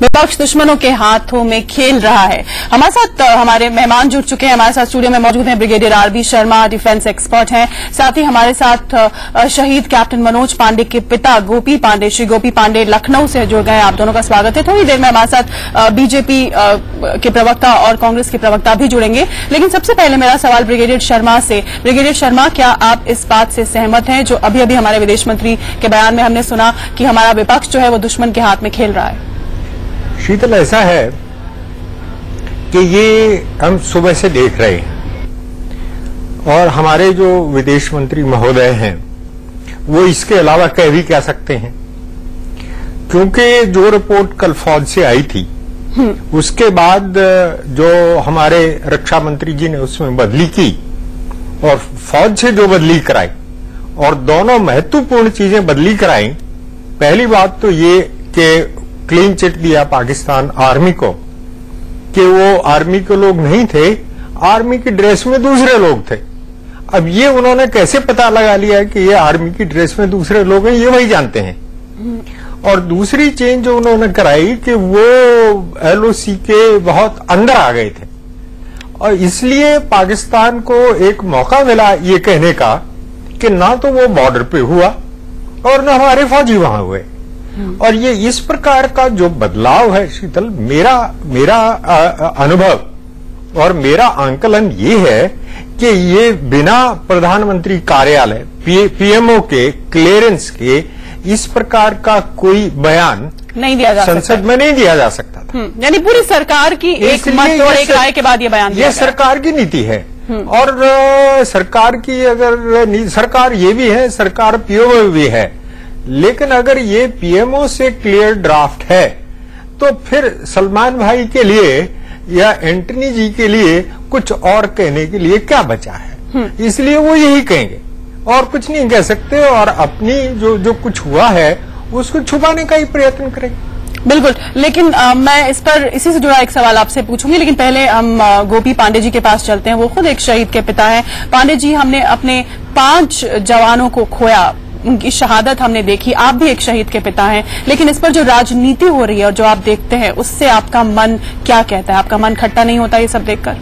विपक्ष दुश्मनों के हाथों में खेल रहा है। हमारे साथ हमारे मेहमान जुड़ चुके हैं। हमारे साथ स्टूडियो में मौजूद हैं brigadier R B Sharma, defence expert हैं। साथ ही हमारे साथ शहीद कैप्टन मनोज पांडे के पिता गोपी पांडे, श्री गोपी पांडे लखनऊ से जुड़ गए। आप दोनों का स्वागत है। थोड़ी देर में हमारे साथ बीजेपी के प्रवक्ता और कांग्रेस के प्रवक्ता भी जुड़ेंगे। लेकिन सबसे पहले मेरा सवाल ब्रिगेडियर शर्मा से। ब्रिगेडियर शर्मा, क्या आप इस बात से सहमत हैं जो अभी अभी हमारे विदेश मंत्री के बयान में हमने सुना कि हमारा विपक्ष जो है वो दुश्मन के हाथ में खेल रहा है? शीतल, ऐसा है कि ये हम सुबह से देख रहे हैं और हमारे जो विदेश मंत्री महोदय हैं वो इसके अलावा कह भी क्या सकते हैं, क्योंकि जो रिपोर्ट कल फौज से आई थी उसके बाद जो हमारे रक्षा मंत्री जी ने उसमें बदली की और फौज से जो बदली कराई और दोनों महत्वपूर्ण चीजें बदली कराई। पहली बात तो ये कि क्लीन चिट दिया पाकिस्तान आर्मी को कि वो आर्मी के लोग नहीं थे, आर्मी की ड्रेस में दूसरे लोग थे। अब ये उन्होंने कैसे पता लगा लिया कि ये आर्मी की ड्रेस में दूसरे लोग हैं, ये वही जानते हैं। और दूसरी चेंज जो उन्होंने कराई कि वो एलओसी के बहुत अंदर आ गए थे और इसलिए पाकिस्तान को एक मौका मिला ये कहने का कि ना तो वो बॉर्डर पे हुआ और ना हमारे फौजी वहां हुए। और ये इस प्रकार का जो बदलाव है शीतल, मेरा अनुभव और मेरा आंकलन ये है कि ये बिना प्रधानमंत्री कार्यालय पीएमओ के क्लियरेंस के इस प्रकार का कोई बयान नहीं दिया जा संसद में नहीं दिया जा सकता था। यानी पूरी सरकार की एक मत और एक राय के बाद ये बयान दिया ये सरकार की नीति है। और सरकार की अगर सरकार ये भी है, सरकार पीएमओ भी है, लेकिन अगर ये पीएमओ से क्लियर ड्राफ्ट है तो फिर सलमान भाई के लिए या एंटनी जी के लिए कुछ और कहने के लिए क्या बचा है। इसलिए वो यही कहेंगे और कुछ नहीं कह सकते और अपनी जो कुछ हुआ है उसको छुपाने का ही प्रयत्न करेंगे। बिल्कुल, लेकिन मैं इस पर इसी से जुड़ा एक सवाल आपसे पूछूंगी, लेकिन पहले हम गोपी पांडे जी के पास चलते हैं। वो खुद एक शहीद के पिता हैं। पांडे जी, हमने अपने 5 जवानों को खोया, उनकी शहादत हमने देखी। आप भी एक शहीद के पिता हैं, लेकिन इस पर जो राजनीति हो रही है और जो आप देखते हैं उससे आपका मन क्या कहता है? आपका मन खट्टा नहीं होता ये सब देखकर?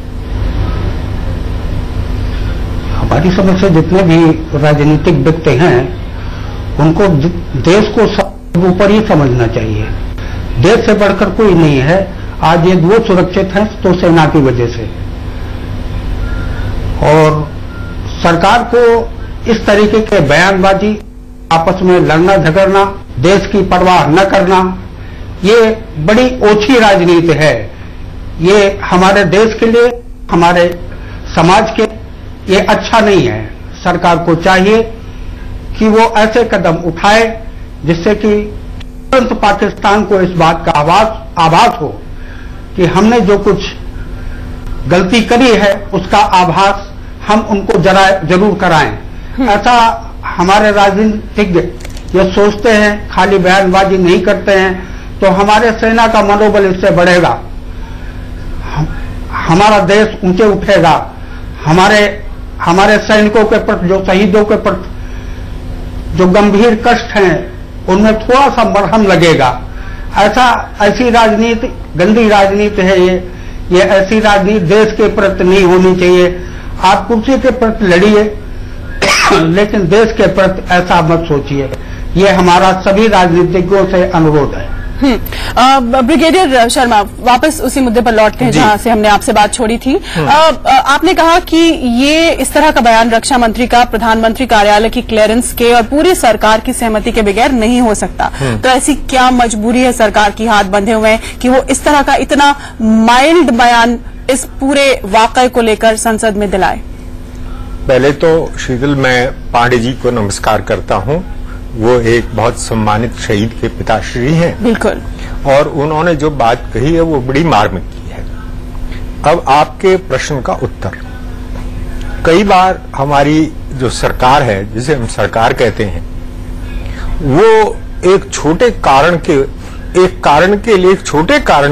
हमारी समझ से जितने भी राजनीतिक व्यक्ति हैं उनको देश को ऊपर ही समझना चाहिए। देश से बढ़कर कोई नहीं है। आज ये वो सुरक्षित हैं तो सेना की वजह से। और सरकार को इस तरीके के बयानबाजी, आपस में लड़ना झगड़ना, देश की परवाह न करना, ये बड़ी ओछी राजनीति है। ये हमारे देश के लिए, हमारे समाज के ये अच्छा नहीं है। सरकार को चाहिए कि वो ऐसे कदम उठाए जिससे कि तुरंत पाकिस्तान को इस बात का आभास हो कि हमने जो कुछ गलती करी है उसका आभास हम उनको जरूर कराएं। ऐसा हमारे राजनीतिज्ञ ये सोचते हैं, खाली बयानबाजी नहीं करते हैं तो हमारे सेना का मनोबल इससे बढ़ेगा, हमारा देश ऊंचे उठेगा, हमारे सैनिकों के प्रति, जो शहीदों के प्रति जो गंभीर कष्ट हैं उनमें थोड़ा सा मरहम लगेगा। ऐसी राजनीति गंदी राजनीति है ये ऐसी राजनीति देश के प्रति नहीं होनी चाहिए। आप कुर्सी के प्रति लड़िए लेकिन देश के प्रति ऐसा मत सोचिए। ये हमारा सभी राजनीतिज्ञों से अनुरोध है। ब्रिगेडियर शर्मा, वापस उसी मुद्दे पर लौटते हैं जहां से हमने आपसे बात छोड़ी थी। आपने कहा कि ये इस तरह का बयान रक्षा मंत्री का प्रधानमंत्री कार्यालय की क्लियरेंस के और पूरी सरकार की सहमति के बगैर नहीं हो सकता। तो ऐसी क्या मजबूरी है सरकार की, हाथ बंधे हुए हैं कि वो इस तरह का इतना माइल्ड बयान इस पूरे वाकये को लेकर संसद में दिलाए? पहले तो शीतल, मैं पांडे जी को नमस्कार करता हूं। वो एक बहुत सम्मानित शहीद के पिताश्री हैं। बिल्कुल। और उन्होंने जो बात कही है वो बड़ी मार्मिक की है। अब आपके प्रश्न का उत्तर, कई बार हमारी जो सरकार है, जिसे हम सरकार कहते हैं, वो एक छोटे कारण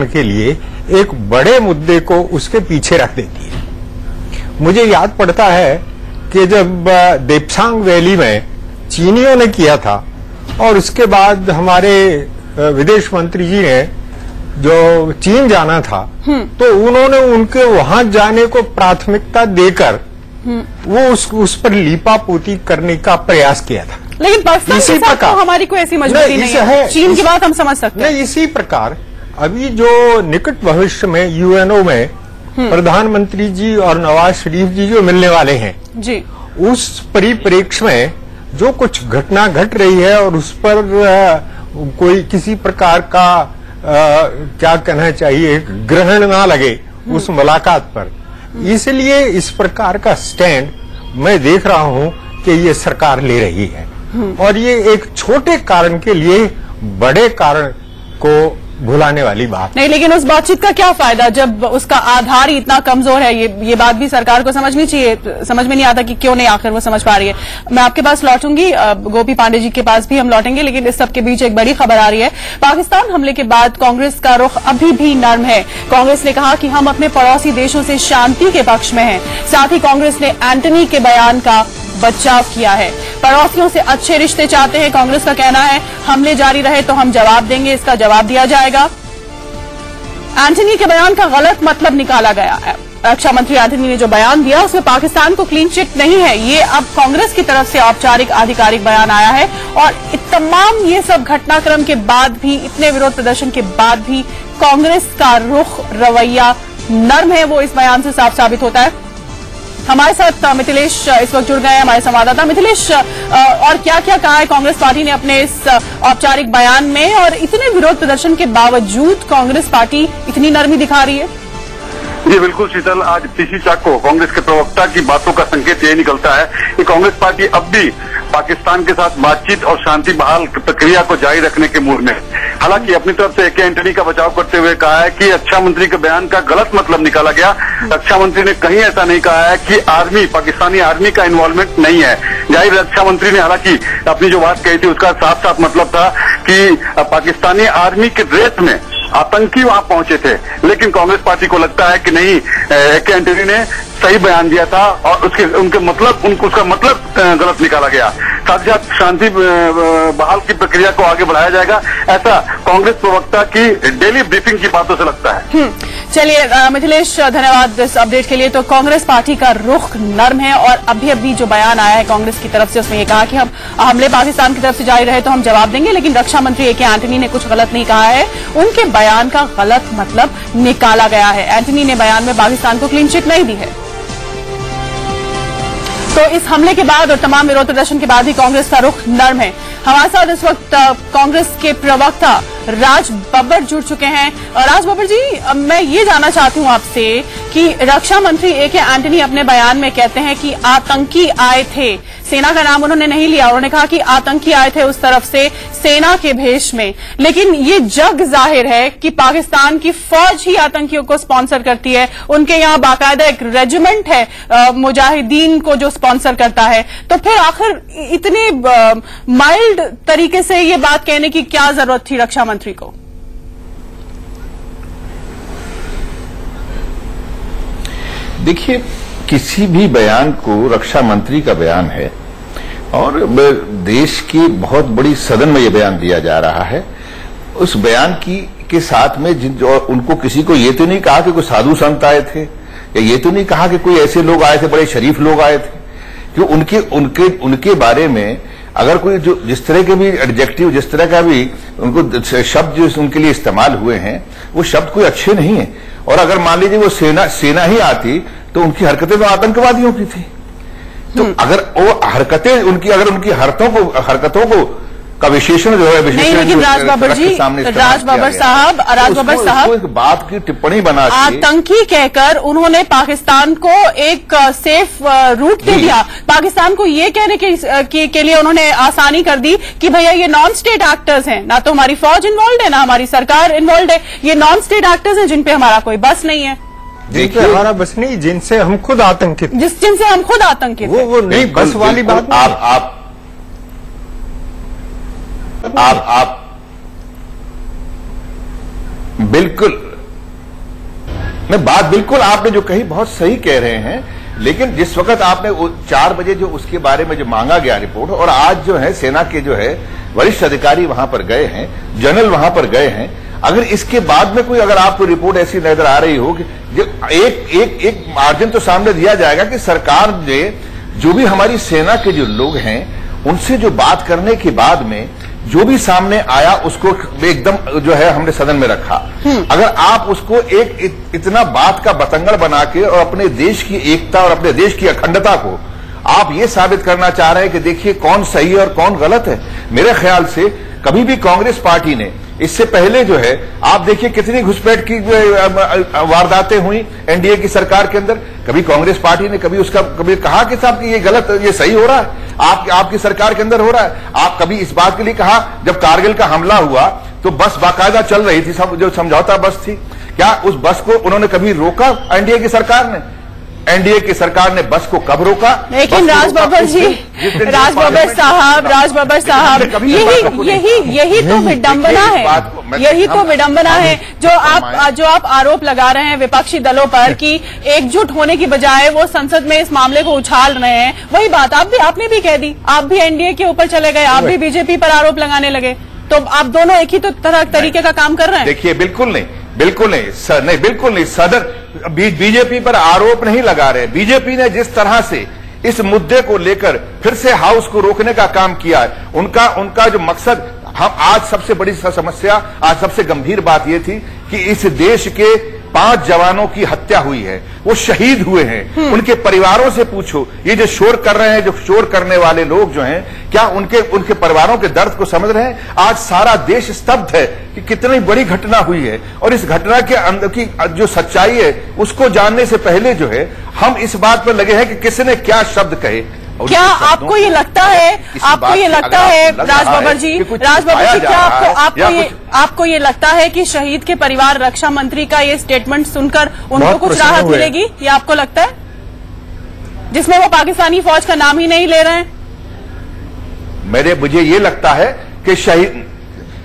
के लिए एक बड़े मुद्दे को उसके पीछे रख देती है। मुझे याद पड़ता है कि जब देपसांग वैली में चीनियों ने किया था और उसके बाद हमारे विदेश मंत्री जी ने जो चीन जाना था, तो उन्होंने उनके वहां जाने को प्राथमिकता देकर वो उस पर लीपापोती करने का प्रयास किया था। लेकिन पाकिस्तान के साथ तो हमारी कोई ऐसी मजबूरी नहीं है। चीन की बात हम समझ सकते हैं। इसी प्रकार अभी जो निकट भविष्य में यूएनओ में प्रधानमंत्री जी और नवाज शरीफ जी जो मिलने वाले हैं जी, उस परिप्रेक्ष्य में जो कुछ घटना घट रही है और उस पर कोई किसी प्रकार का क्या कहना चाहिए ग्रहण ना लगे उस मुलाकात पर, इसलिए इस प्रकार का स्टैंड मैं देख रहा हूं कि ये सरकार ले रही है। और ये एक छोटे कारण के लिए बड़े कारण को भुलाने वाली बात नहीं। लेकिन उस बातचीत का क्या फायदा जब उसका आधार ही इतना कमजोर है? ये बात भी सरकार को समझनी चाहिए। समझ में नहीं आता कि क्यों नहीं आखिर वो समझ पा रही है। मैं आपके पास लौटूंगी, गोपी पांडे जी के पास भी हम लौटेंगे, लेकिन इस सब के बीच एक बड़ी खबर आ रही है। पाकिस्तान हमले के बाद कांग्रेस का रुख अभी भी नर्म है। कांग्रेस ने कहा कि हम अपने पड़ोसी देशों से शांति के पक्ष में हैं। साथ ही कांग्रेस ने एंटनी के बयान का बचाव किया है। पड़ोसियों से अच्छे रिश्ते चाहते हैं, कांग्रेस का कहना है। हमले जारी रहे तो हम जवाब देंगे, इसका जवाब दिया जाएगा। एंटनी के बयान का गलत मतलब निकाला गया है। रक्षा मंत्री एंटनी ने जो बयान दिया उसमें पाकिस्तान को क्लीन चिट नहीं है। ये अब कांग्रेस की तरफ से औपचारिक आधिकारिक बयान आया है। और तमाम ये सब घटनाक्रम के बाद भी, इतने विरोध प्रदर्शन के बाद भी कांग्रेस का रुख रवैया नर्म है, वो इस बयान से साफ साबित होता है। हमारे साथ मिथिलेश इस वक्त जुड़ गए हैं, हमारे संवाददाता। मिथिलेश, और क्या क्या कहा है कांग्रेस पार्टी ने अपने इस औपचारिक बयान में, और इतने विरोध प्रदर्शन के बावजूद कांग्रेस पार्टी इतनी नरमी दिखा रही है? जी बिल्कुल शीतल, आज पीसी चाको कांग्रेस के प्रवक्ता की बातों का संकेत यही निकलता है कि कांग्रेस पार्टी अब भी पाकिस्तान के साथ बातचीत और शांति बहाल प्रक्रिया को जारी रखने के मूड में। हालांकि अपनी तरफ से ए.के. एंटनी का बचाव करते हुए कहा है कि रक्षा मंत्री के बयान का गलत मतलब निकाला गया। रक्षा मंत्री ने कहीं ऐसा नहीं कहा है कि आर्मी, पाकिस्तानी आर्मी का इन्वॉल्वमेंट नहीं है। जाहिर रक्षा मंत्री ने हालांकि अपनी जो बात कही थी उसका साफ साफ मतलब था कि पाकिस्तानी आर्मी के ड्रेस में आतंकी वहां पहुंचे थे। लेकिन कांग्रेस पार्टी को लगता है कि नहीं, ए.के. एंटनी ने सही बयान दिया था और उसका मतलब गलत निकाला गया। साथ ही साथ शांति बहाल की प्रक्रिया को आगे बढ़ाया जाएगा, ऐसा कांग्रेस प्रवक्ता की डेली ब्रीफिंग की बातों से लगता है। चलिए मिथिलेश, धन्यवाद इस अपडेट के लिए। तो कांग्रेस पार्टी का रुख नर्म है और अभी जो बयान आया है कांग्रेस की तरफ से, उसमें यह कहा कि हम हमले पाकिस्तान की तरफ से जारी रहे तो हम जवाब देंगे। लेकिन रक्षा मंत्री ए.के. एंटनी ने कुछ गलत नहीं कहा है, उनके बयान का गलत मतलब निकाला गया है। एंटनी ने बयान में पाकिस्तान को क्लीन चिट नहीं दी है। तो इस हमले के बाद और तमाम विरोध प्रदर्शन के बाद ही कांग्रेस का रुख नर्म है। हमारे साथ इस वक्त कांग्रेस के प्रवक्ता राज बब्बर जुड़ चुके हैं। राज बब्बर जी, मैं ये जानना चाहती हूँ आपसे कि रक्षा मंत्री ए.के. एंटनी अपने बयान में कहते हैं कि आतंकी आए थे। सेना का नाम उन्होंने नहीं लिया, उन्होंने कहा कि आतंकी आए थे उस तरफ से सेना के भेष में। लेकिन ये जग जाहिर है कि पाकिस्तान की फौज ही आतंकियों को स्पॉन्सर करती है। उनके यहाँ बाकायदा एक रेजिमेंट है मुजाहिदीन को जो स्पॉन्सर करता है। तो फिर आखिर इतने माइल्ड तरीके से ये बात कहने की क्या जरूरत थी रक्षा मंत्री को? देखिए, किसी भी बयान को, रक्षा मंत्री का बयान है और देश की बहुत बड़ी सदन में यह बयान दिया जा रहा है, उस बयान के साथ में उनको किसी को ये तो नहीं कहा कि कोई साधु संत आए थे, या ये तो नहीं कहा कि कोई ऐसे लोग आए थे, बड़े शरीफ लोग आए थे, कि उनके बारे में अगर कोई जो जिस तरह के भी एडजेक्टिव, जिस तरह का भी उनको शब्द जो उनके लिए इस्तेमाल हुए हैं, वो शब्द कोई अच्छे नहीं है। और अगर मान लीजिए वो सेना ही आती तो उनकी हरकतें तो आतंकवादियों की थी। तो अगर वो हरकतें उनकी हरकतों को का विशेषण जो है, नहीं, लेकिन राज बब्बर जी, राज बब्बर साहब एक बात की टिप्पणी बना आतंकी कहकर उन्होंने पाकिस्तान को एक सेफ रूट दे दिया। पाकिस्तान को ये कहने के लिए उन्होंने आसानी कर दी कि भैया ये नॉन स्टेट एक्टर्स हैं, ना तो हमारी फौज इन्वॉल्व है, ना हमारी सरकार इन्वॉल्व है, ये नॉन स्टेट एक्टर्स हैं जिनपे हमारा कोई बस नहीं है। देखिए, हमारा बस नहीं, जिनसे हम खुद आतंकित, जिनसे हम खुद आतंकित, वो नहीं, बस वाली बात नहीं। आप बिल्कुल, मैं बात बिल्कुल आपने जो कही बहुत सही कह रहे हैं। लेकिन जिस वक्त आपने 4 बजे जो उसके बारे में जो मांगा गया रिपोर्ट, और आज जो है सेना के जो है वरिष्ठ अधिकारी वहां पर गए हैं, जनरल वहां पर गए हैं, अगर इसके बाद में कोई, अगर आपको रिपोर्ट ऐसी नजर आ रही हो कि एक मार्जिन तो सामने दिया जाएगा कि सरकार ने जो भी हमारी सेना के जो लोग हैं उनसे जो बात करने के बाद में जो भी सामने आया उसको एकदम जो है हमने सदन में रखा। अगर आप उसको एक इतना बात का बतंगड़ बना के और अपने देश की एकता और अपने देश की अखंडता को आप ये साबित करना चाह रहे हैं कि देखिए कौन सही है और कौन गलत है, मेरे ख्याल से कभी भी कांग्रेस पार्टी ने इससे पहले जो है आप देखिए कितनी घुसपैठ की वारदातें हुई एनडीए की सरकार के अंदर। कभी कांग्रेस पार्टी ने कभी कहा कि साहब कि ये गलत, ये सही हो रहा है आपकी सरकार के अंदर हो रहा है। आप कभी इस बात के लिए कहा, जब कारगिल का हमला हुआ तो बस बाकायदा चल रही थी, जो समझौता बस थी, क्या उस बस को उन्होंने कभी रोका एनडीए की सरकार ने? एनडीए की सरकार ने बस को कब रोका? लेकिन राज बब्बर जी, राज बब्बर साहब, यही तो विडंबना है, यही तो विडंबना है जो आप आरोप लगा रहे हैं विपक्षी दलों पर कि एकजुट होने की बजाय वो संसद में इस मामले को उछाल रहे हैं। वही बात आपने भी कह दी, आप भी एनडीए के ऊपर चले गए, आप भी बीजेपी पर आरोप लगाने लगे, तो आप दोनों एक ही तो तरीके का काम कर रहे हैं। देखिए बिल्कुल नहीं बिल्कुल नहीं सदन बीजेपी पर आरोप नहीं लगा रहे। बीजेपी ने जिस तरह से इस मुद्दे को लेकर फिर से हाउस को रोकने का काम किया है, उनका जो मकसद, हम आज सबसे बड़ी समस्या, आज सबसे गंभीर बात यह थी कि इस देश के 5 जवानों की हत्या हुई है, वो शहीद हुए हैं। उनके परिवारों से पूछो, ये जो शोर कर रहे हैं, जो शोर करने वाले लोग जो हैं, क्या उनके परिवारों के दर्द को समझ रहे हैं? आज सारा देश स्तब्ध है कि कितनी बड़ी घटना हुई है, और इस घटना के अंदर की जो सच्चाई है उसको जानने से पहले जो है हम इस बात पर लगे हैं कि किसने क्या शब्द कहे। क्या आपको ये लगता है, राज बब्बर जी, क्या आपको ये लगता है कि शहीद के परिवार रक्षा मंत्री का ये स्टेटमेंट सुनकर उनको कुछ राहत मिलेगी? ये आपको लगता है, जिसमें वो पाकिस्तानी फौज का नाम ही नहीं ले रहे हैं? मुझे ये लगता है कि शहीद,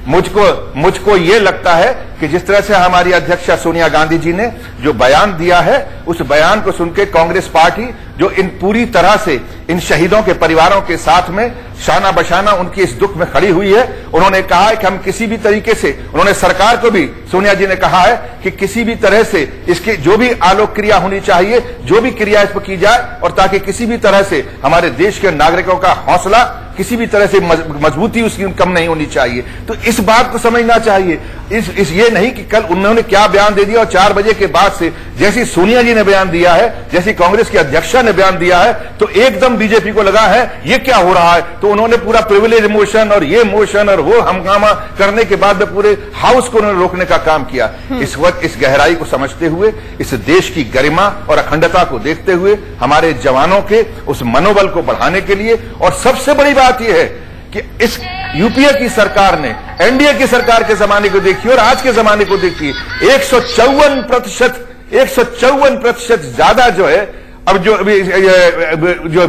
मुझको ये लगता है कि जिस तरह से हमारी अध्यक्षा सोनिया गांधी जी ने जो बयान दिया है, उस बयान को सुनकर कांग्रेस पार्टी जो इन पूरी तरह से इन शहीदों के परिवारों के साथ में शाना बशाना उनकी इस दुख में खड़ी हुई है। उन्होंने कहा है कि हम किसी भी तरीके से, उन्होंने सरकार को भी, सोनिया जी ने कहा है कि किसी भी तरह से इसकी जो भी आलोक क्रिया होनी चाहिए, जो भी क्रिया इस पर की जाए, और ताकि किसी भी तरह से हमारे देश के नागरिकों का हौसला किसी भी तरह से मजबूती उसकी कम नहीं होनी चाहिए। तो इस बात को समझना चाहिए, ये नहीं कि कल उन्होंने क्या बयान दे दिया और 4 बजे के बाद से जैसी सोनिया जी ने बयान दिया है, जैसी कांग्रेस की अध्यक्षा ने बयान दिया है, तो एकदम बीजेपी को लगा है ये क्या हो रहा है। तो उन्होंने पूरा प्रिविलेज मोशन और ये मोशन और वो हंगामा करने के बाद में पूरे हाउस को उन्होंने रोकने का काम किया। इस वक्त इस गहराई को समझते हुए, इस देश की गरिमा और अखंडता को देखते हुए, हमारे जवानों के उस मनोबल को बढ़ाने के लिए, और सबसे बड़ी बात यह है कि इस यूपीए की सरकार ने एनडीए की सरकार के जमाने को देखिए और आज के जमाने को देखिए, 154% ज्यादा जो है अब जो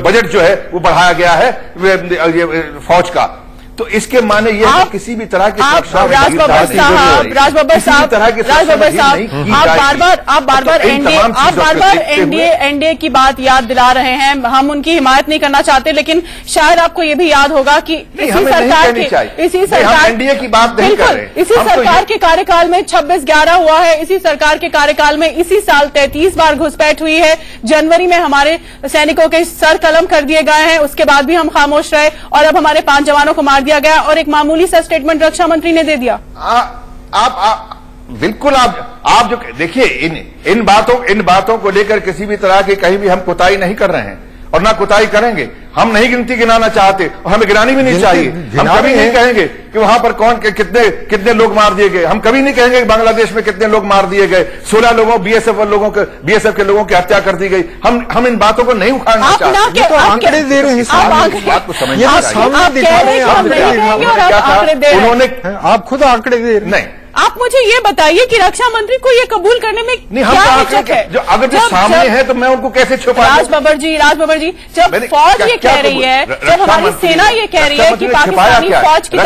बजट जो है वो बढ़ाया गया है फौज का। तो इसके माने ये है किसी भी तरह की सुरक्षा, राज बब्बर साहब, आप बार बार एनडीए की बात याद दिला रहे हैं। हम उनकी हिमायत नहीं करना चाहते, लेकिन शायद आपको ये भी याद होगा कि इसी सरकार के कार्यकाल में 26/11 हुआ है, इसी सरकार के कार्यकाल में इसी साल 33 बार घुसपैठ हुई है। जनवरी में हमारे सैनिकों के सर कलम कर दिए गए हैं, उसके बाद भी हम खामोश रहे, और अब हमारे 5 जवानों को मार दिया गया, और एक मामूली सा स्टेटमेंट रक्षा मंत्री ने दे दिया। बिल्कुल आप जो देखिए, इन बातों को लेकर किसी भी तरह की कहीं भी हम कोताही नहीं कर रहे हैं और ना कोताही करेंगे। हम नहीं गिनाना चाहते और हमें गिनानी भी नहीं चाहिए। हम कभी नहीं कहेंगे कि वहां पर कौन कितने लोग मार दिए गए। हम कभी नहीं कहेंगे कि बांग्लादेश में कितने लोग मार दिए गए, 16 लोगों बीएसएफ के लोगों की हत्या कर दी गई। हम इन बातों को नहीं उखाड़ना चाहते। तो आंकड़े दे रहे हैं, इस बात को समझना चाहिए। उन्होंने, आप खुद आंकड़े दे रहे नहीं। आप मुझे ये बताइए कि रक्षा मंत्री को ये कबूल करने में क्या हिचक है? अगर जो सामने है तो मैं उनको कैसे छुपा? राज बब्बर जी, जब फौज ये कह रही है, जब हमारी सेना ये कह रही है कि पाकिस्तानी फौज की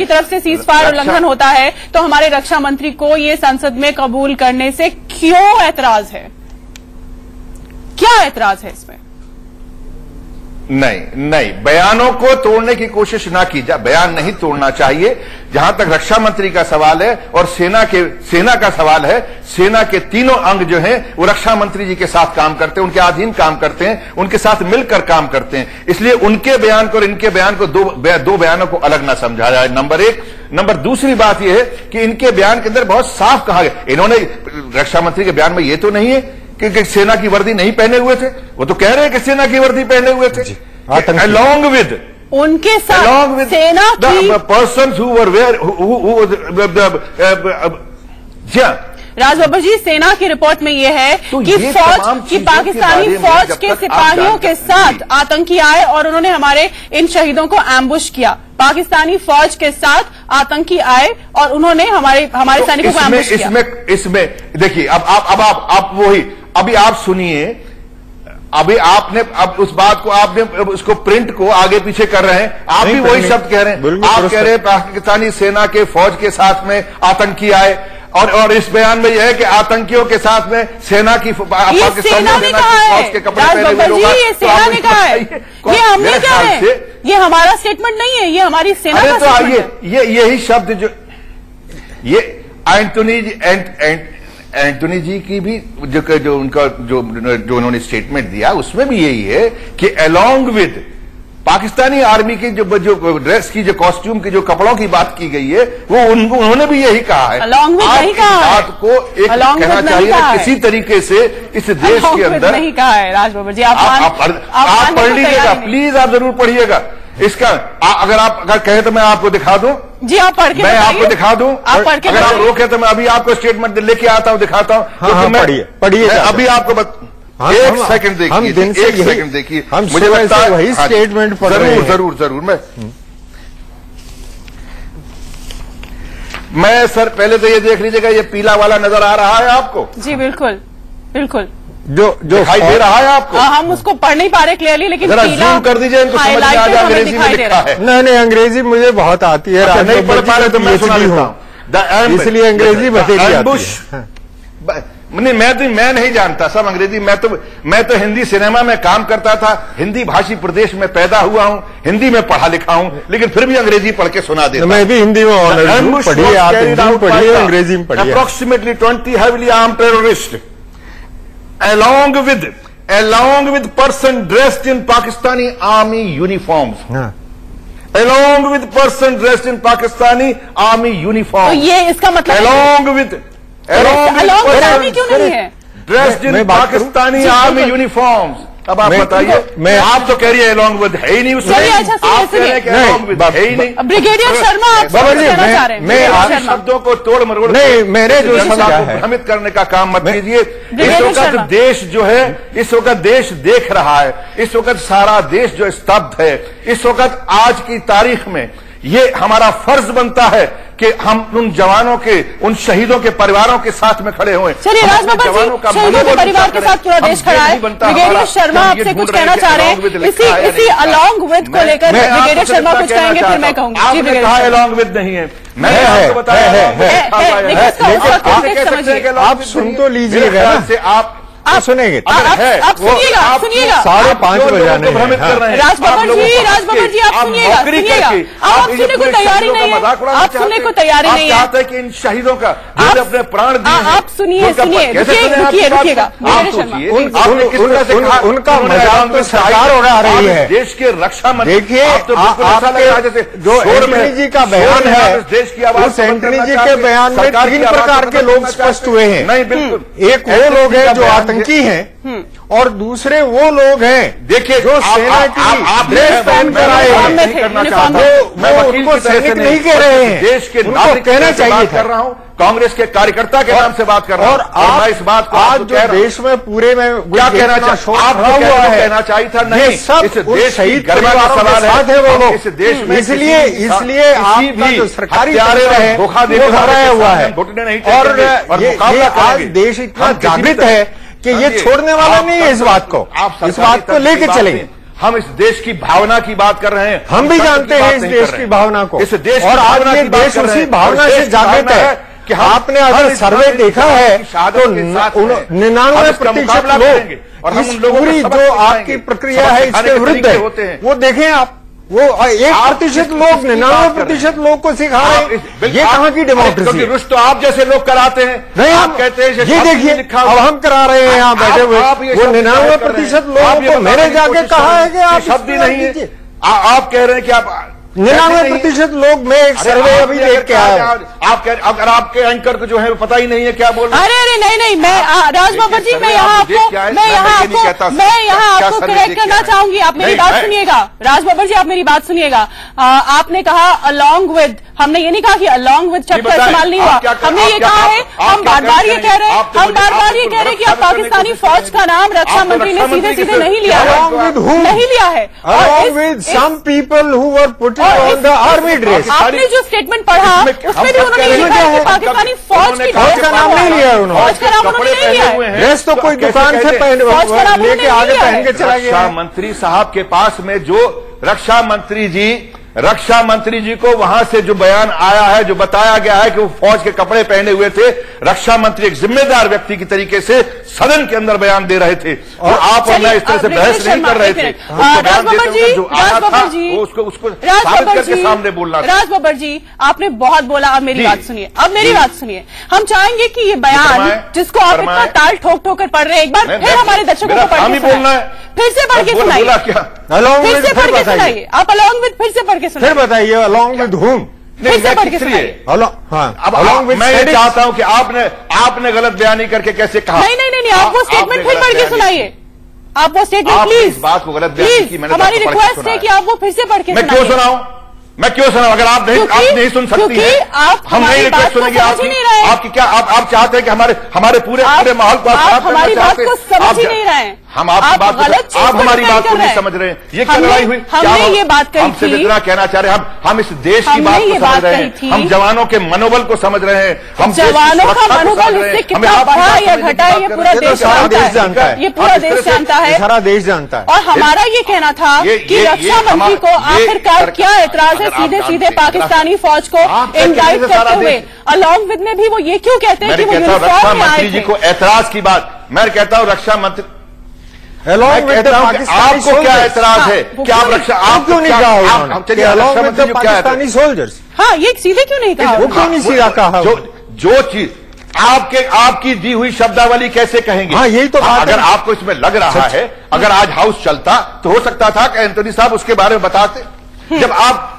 तरफ से सीज फायर उल्लंघन होता है, तो हमारे रक्षा मंत्री को ये संसद में कबूल करने से क्यों ऐतराज है? क्या ऐतराज है इसमें? नहीं, बयानों को तोड़ने की कोशिश ना की जाए। बयान नहीं तोड़ना चाहिए। जहां तक रक्षा मंत्री का सवाल है और सेना का सवाल है, सेना के तीनों अंग जो हैं वो रक्षा मंत्री जी के साथ काम करते हैं, उनके अधीन काम करते हैं, उनके साथ मिलकर काम करते हैं। इसलिए उनके बयान को और इनके बयान को दो बयानों को अलग ना समझा जाए, नंबर एक। नंबर दूसरी बात यह है कि इनके बयान के अंदर बहुत साफ कहा गया, इन्होंने रक्षा मंत्री के बयान में यह तो नहीं है कि सेना की वर्दी नहीं पहने हुए थे, वो तो कह रहे हैं कि सेना की वर्दी पहने हुए थे। अलॉन्ग विद उनके साथ सेना की person who were where Raj Babbar जी, सेना की रिपोर्ट में यह है कि पाकिस्तानी फौज के सिपाहियों के साथ आतंकी आए और उन्होंने हमारे इन शहीदों को एम्बुश किया। पाकिस्तानी फौज के साथ आतंकी आए और उन्होंने हमारे सैनिकों को एम्बुश किया। इसमें देखिए, अब आप वही अभी आप सुनिए, अभी आपने अब उस बात को आपने उसको प्रिंट को आगे पीछे कर रहे हैं, आप भी वही शब्द कह रहे हैं। आप कह रहे हैं पाकिस्तानी सेना के फौज के साथ में आतंकी आए और इस बयान में यह है कि आतंकियों के साथ में सेना की पाकिस्तानी सेना की फौज के कपड़े पहने हुए लोग। ये सेना ने कहा है, ये हमने कहा है, ये हमारा स्टेटमेंट नहीं है, ये हमारी सेना का स्टेटमेंट है। यही शब्द जो ये एंटोनी जी की भी जो उन्होंने स्टेटमेंट दिया उसमें भी यही है कि अलोंग विद पाकिस्तानी आर्मी की जो ड्रेस की, जो कॉस्ट्यूम की, जो कपड़ों की बात की गई है, वो उन्होंने भी यही कहा है। नहीं कहा बात को एक कहना चाहिए किसी तरीके से इस देश के अंदर नहीं कहा है। राज बब्बर जी, आप पढ़ लीजिएगा, प्लीज आप जरूर पढ़िएगा इसका। अगर कहे तो मैं आपको दिखा दूं। जी, आप पढ़ के मैं आपको दिखा दूं। आप पढ़ के अगर आप रोके तो मैं अभी आपको स्टेटमेंट लेके आता हूं, दिखाता हूं। पढ़िए अभी आपको एक सेकंड देखिए, एक सेकंड देखिए, मुझे लगता है वही स्टेटमेंट पढ़ रहे हैं। जरूर मैं सर पहले तो ये देख लीजिएगा, ये पीला वाला नजर आ रहा है आपको? जी बिल्कुल बिल्कुल, जो दिखाई दे रहा है आपको? हम उसको पढ़ नहीं पा रहे क्लियरली, लेकिन जरा जूम कर दीजिए, इनको समझ में आ जाए अंग्रेजी में लिखा है। नहीं, अंग्रेजी मुझे बहुत आती है। नहीं पढ़ पा रहे तो मैं सुना देता हूं, इसलिए अंग्रेजी बतेगी। नहीं, मैं नहीं जानता सब अंग्रेजी। मैं तो हिंदी सिनेमा में काम करता था, हिंदी भाषी प्रदेश में पैदा हुआ हूं, हिंदी में पढ़ा लिखा हूं, लेकिन फिर भी अंग्रेजी पढ़ के सुना देता। मैं भी हिंदी में पढ़िए, आप हिंदी पढ़िए, अंग्रेजी में पढ़िए। Approximately 20 heavily armed terrorists along with person dressed in Pakistani army uniforms. Along with person dressed in Pakistani army uniforms. तो ये इसका मतलब along with आर्मी क्यों नहीं है? Dressed in Pakistani army uniforms. अब आप बताइए, आप तो कह रही है अलॉन्ग विद है ही नहीं उसमें, आप कह रहे हैं कि अलॉन्ग विद है ही नहीं। ब्रिगेडियर शर्मा, आप कहना चाह रहे हैं? मैं आप शब्दों को तोड़ मरोड़ नहीं, मैंने जो समझा है, भ्रमित करने का काम मत कीजिए। इस वक्त देश जो है, इस वक्त देश देख रहा है, इस वक्त सारा देश जो स्तब्ध है, इस वक्त आज की तारीख में ये हमारा फर्ज बनता है कि हम उन जवानों के, उन शहीदों के परिवारों के साथ में खड़े हुए। चलिए राज बब्बर जी, शहीदों के परिवार के साथ पूरा देश खड़ा है। ब्रिगेडियर शर्मा आपसे कुछ कहना चाह रहे हैं इसी अलॉन्ग विद को लेकर? ब्रिगेडियर शर्मा कुछ कहेंगे, फिर मैं कहूंगी। आपने कहा अलॉन्ग विद नहीं है, मैंने आपको बताया आप सुन तो लीजिएगा ना, आप सुनेंगे, आप सुनिएगा 5:30 बजाने भ्रमित कर रहे हैं। राज बब्बर जी, आप सुनिएगा, आप सुनने को तैयारी नहीं है, आप सुनने को तैयारी नहीं है। आप चाहते हैं कि इन शहीदों का जिन्होंने अपने प्राण दिए, आप सुनिएगा, रुकिएगा। उनका मजाक तो सरकार उड़ा रही है, देश के रक्षा मंत्री। देखिए, जो एंटनी जी का बयान है, देश की आवाज, उस एंटनी जी के बयान में 3 प्रकार के लोग स्पष्ट हुए हैं। नहीं, बिल्कुल, एक वो लोग हैं जो आतंकी हैं, और दूसरे वो लोग हैं, देखिए, जो सेना की ड्रेस पहन कर आए हैं। मैं उनको सैनिक नहीं कह रहे हैं, देश के नागरिक कहना चाहिए कर रहा हूं, कांग्रेस के कार्यकर्ता के नाम से बात कर रहा हूं। और मैं इस बात को आज जो देश में पूरे में क्या कहना चाहिए, आप कहना चाहिए था नहीं, सब इस देश शहीद गरिमा का सवाल है वो लोग, इस देश में। इसलिए आपका जो सरकारी धोखा देने हुआ है, घुटने नहीं, और ये आज देश इतना जागृत है कि ये छोड़ने वाला नहीं है। इस बात को लेके चलेंगे। हम इस देश की भावना की बात कर रहे हैं, हम भी जानते हैं इस देश की भावना को, इस देश और आज ये देश उसी भावना से जागृत है। कि आपने अगर सर्वे देखा है तो 99% लोग इस पूरी जो आपकी प्रक्रिया है इसके विरुद्ध है। वो देखें आप, वो 1% लोग 99% लोग को सिखा रहे हैं। ये कहाँ की डेमोक्रेसी? रुश तो आप जैसे लोग कराते हैं। नहीं, आप कहते हैं ये देखिए अब हम करा रहे हैं यहाँ बैठे हुए। वो 99% लोगों को मैंने जाके कहा है कि आप शब्द ही नहीं है। आप कह रहे हैं कि आप 99% लोग, मैं एक सर्वे अभी देख के आया। आप कह, अगर आपके एंकर को जो है पता ही नहीं है क्या बोल रहे हैं। अरे नहीं, मैं राजबब्बर जी, मैं यहाँ आपको करेक्ट करना चाहूंगी। आप मेरी बात सुनिएगा राजबब्बर जी, आप मेरी बात सुनिएगा। आपने कहा अलोंग विद, हमने ये नहीं कहा कि अलोंग विद शब्द का इस्तेमाल नहीं हुआ। हमने ये कहा है, हम बार बार ये कह रहे हैं कि आप पाकिस्तानी फौज का नाम रक्षा मंत्री ने सीधे सीधे नहीं लिया है। Along with some people who were putting on the army dress. आपने जो स्टेटमेंट पढ़ा उसमें भी उन्होंने लिखा है कि पाकिस्तानी फौज की फौज का नाम नहीं लिया उन्होंने। फौज का नाम उन्होंने नहीं लिया है। ड्रेस तो कोई दुकान से लेके आगे पहन के चला गया। रक्षा मंत्री साहब के पास में जो रक्षा मंत्री जी को वहां से जो बयान आया है, जो बताया गया है कि वो फौज के कपड़े पहने हुए थे, रक्षा मंत्री एक जिम्मेदार व्यक्ति की तरीके से सदन के अंदर बयान दे रहे थे और आप और मैं इस तरह से बहस नहीं कर रहे थे। राजबब्बर जी सामने बोलना। राजबब्बर जी, आपने बहुत बोला। अब मेरी बात सुनिए। हम चाहेंगे कि ये बयान जिसको आप इतना ताल ठोक ठोक कर पढ़ रहे हैं, एक बार फिर हमारे दर्शकों को पढ़ के सुनाइए। फिर से पढ़ के सुनाइए। फिर से पढ़ के सुनाइए। आप अलोंग विद फिर से पढ़ के फिर बताइए अलोंग विद हुम। फिर से पढ़ के सुनाइए। अब मैं ये चाहता हूं कि आपने गलत बयानी करके कैसे कहा। नहीं, आप वो स्टेटमेंट फिर पढ़ के सुनाइए। आप वो स्टेटमेंट प्लीज, इस बात को गलत बयानी की मैंने हमारी रिक्वेस्ट है कि आप वो फिर से पढ़ के मैं क्यों सुनाऊं? अगर आप नहीं सुन सकती हैं, हम नहीं रिक्वेस्ट सुनेंगे आपकी क्या आप चाहते हैं कि हमारे पूरे माहौल को आप हमारी बात को समझ ही नहीं रहे हैं। हम आपकी बात को, आप हमारी बात को नहीं समझ रहे हैं। ये क्या लड़ाई हुई? हमने ये बात कही हमसे जितना कहना चाह रहे हैं, हम इस देश की बात को समझ रहे हैं, हम जवानों के मनोबल को समझ रहे हैं, हम जवानों का मनोबल इससे कितना बढ़ा या घटा ये पूरा देश जानता है। ये पूरा देश जानता है, सारा देश जानता है। और हमारा ये कहना था कि रक्षा मंत्री को आखिरकार क्या एतराज है सीधे सीधे पाकिस्तानी फौज को इंडाइट करते हुए। अलोंग विद में भी वो ये क्यों कहते हैं कि वो रक्षा मंत्री जी को एतराज की बात, मैं कहता हूं रक्षा मंत्री, आपको क्या एतराज है? क्या आप रक्षा, आप क्यों नहीं कहा? चलिए रक्षा मंत्री जी क्या पाकिस्तानी सोल्जर्स, हाँ ये सीधे क्यों नहीं कहा? वो क्यों नहीं सीधा कहा? जो चीज आपकी दी हुई शब्दावली कैसे कहेंगे? हाँ यही तो बात अगर आपको इसमें लग रहा है, अगर आज हाउस चलता तो हो सकता था कि एंथोनी साहब उसके बारे में बताते। जब आप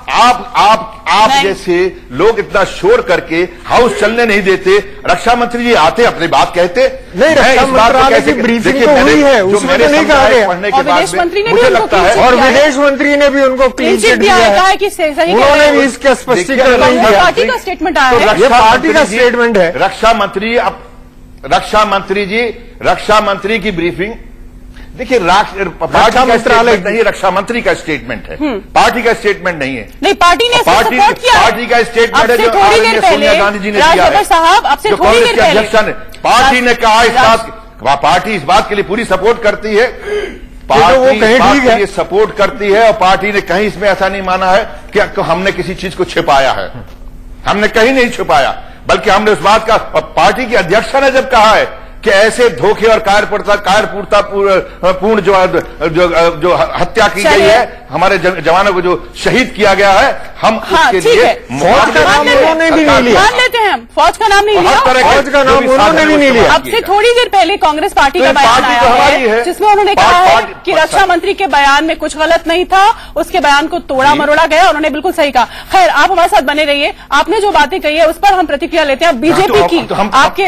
जैसे लोग इतना शोर करके हाउस चलने नहीं देते, रक्षा मंत्री जी आते अपनी बात कहते नहीं, रक्षा मंत्रालय की ब्रीफिंग तो हुई है, उसमें तो नहीं कहा गया। पढ़ने के बाद मुझे लगता है, और विदेश मंत्री ने भी उनको क्लीन चिट दिया है कि उन्होंने भी इसका स्पष्टीकरण नहीं दिया। पार्टी का स्टेटमेंट आया है, ये पार्टी का स्टेटमेंट है। रक्षा मंत्री की ब्रीफिंग देखिए, पार्टी का स्टेटमेंट नहीं, रक्षा मंत्री का स्टेटमेंट है, पार्टी का स्टेटमेंट नहीं है। नहीं, पार्टी ने सपोर्ट किया, पार्टी का स्टेटमेंट है जो सोनिया गांधी जी ने दिया है, साहब आपसे थोड़ी देर पहले अध्यक्ष ने पार्टी ने कहा पार्टी इस बात के लिए पूरी सपोर्ट करती है, पार्टी इस बात के लिए सपोर्ट करती है, और पार्टी ने कहीं इसमें ऐसा नहीं माना है कि हमने किसी चीज को छिपाया है। हमने कहीं नहीं छिपाया, बल्कि हमने उस बात का, पार्टी की अध्यक्ष ने जब कहा है कि ऐसे धोखे और कायरपूर्ता पूर्ण जो हत्या की गई है, हमारे जवानों को जो शहीद किया गया है, हम उसके लिए फौज का नाम उन्होंने भी नहीं लिया। मान लेते हैं, फौज का नाम नहीं लिया, फौज का नाम उन्होंने भी नहीं लिया। अब से थोड़ी देर पहले कांग्रेस पार्टी का बयान आया है जिसमें उन्होंने कहा है कि रक्षा मंत्री के बयान में कुछ गलत नहीं था, उसके बयान को तोड़ा मरोड़ा गया, उन्होंने बिल्कुल सही कहा। खैर, आप हमारे साथ बने रहिए, आपने जो बातें कही है उस पर हम प्रतिक्रिया लेते हैं। बीजेपी की, आपके